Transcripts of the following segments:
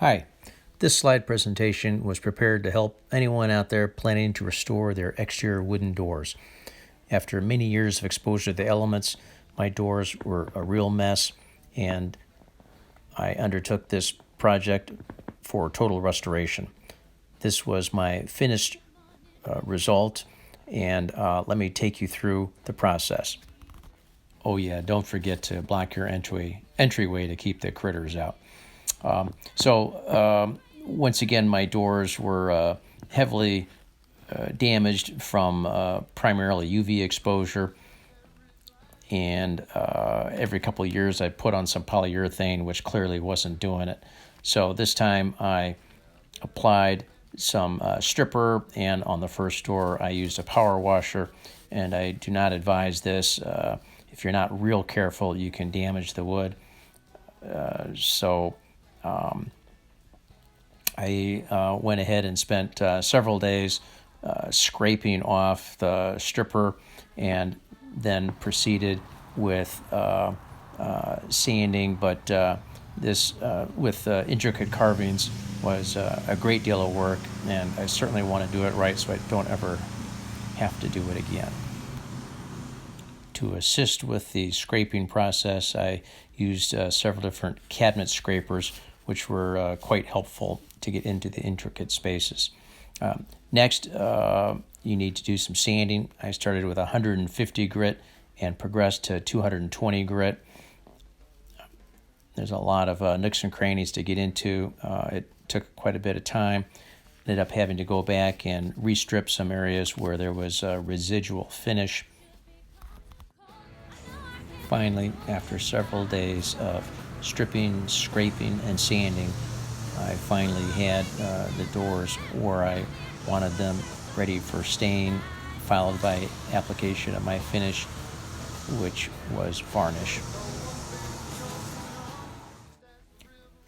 Hi, this slide presentation was prepared to help anyone out there planning to restore their exterior wooden doors. After many years of exposure to the elements, my doors were a real mess, and I undertook this project for total restoration. This was my finished result, and let me take you through the process. Oh yeah, don't forget to block your entryway to keep the critters out. Once again, my doors were heavily damaged from primarily UV exposure, and every couple of years I put on some polyurethane, which clearly wasn't doing it. So this time I applied some stripper, and on the first door I used a power washer, and I do not advise this. If you're not real careful, you can damage the wood. I went ahead and spent several days scraping off the stripper, and then proceeded with sanding, but this with intricate carvings was a great deal of work, and I certainly want to do it right so I don't ever have to do it again. To assist with the scraping process, I used several different cabinet scrapers, which were quite helpful to get into the intricate spaces. Next, you need to do some sanding. I started with 150 grit and progressed to 220 grit. There's a lot of nooks and crannies to get into. It took quite a bit of time. Ended up having to go back and restrip some areas where there was residual finish. Finally, after several days of stripping, scraping, and sanding, I finally had the doors where I wanted them, ready for stain, followed by application of my finish, which was varnish.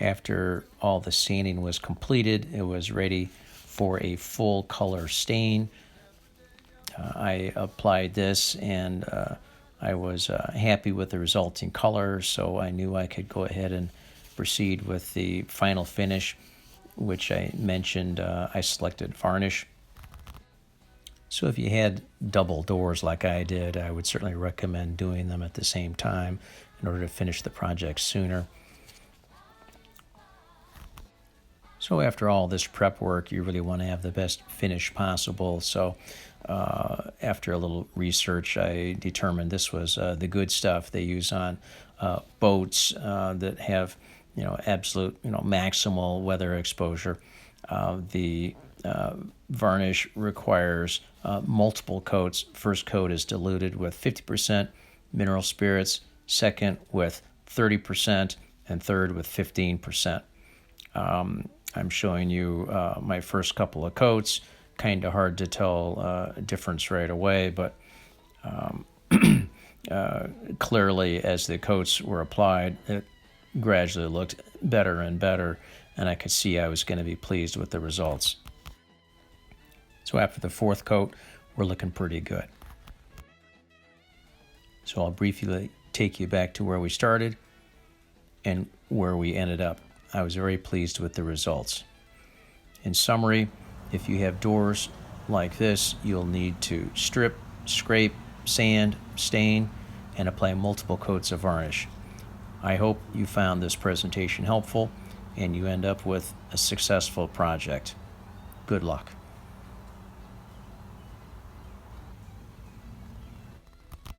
After all the sanding was completed, it was ready for a full color stain. I applied this, and I was happy with the resulting color, so I knew I could go ahead and proceed with the final finish, which I mentioned I selected varnish. So if you had double doors like I did, I would certainly recommend doing them at the same time in order to finish the project sooner. So after all this prep work, you really want to have the best finish possible. So after a little research, I determined this was the good stuff they use on boats that have, absolute, maximal weather exposure. The varnish requires multiple coats. First coat is diluted with 50% mineral spirits, second with 30%, and third with 15%. I'm showing you my first couple of coats. Kind of hard to tell a difference right away, but clearly as the coats were applied, it gradually looked better and better, and I could see I was going to be pleased with the results. So after the fourth coat, we're looking pretty good. So I'll briefly take you back to where we started and where we ended up. I was very pleased with the results. In summary, if you have doors like this, you'll need to strip, scrape, sand, stain, and apply multiple coats of varnish. I hope you found this presentation helpful and you end up with a successful project. Good luck.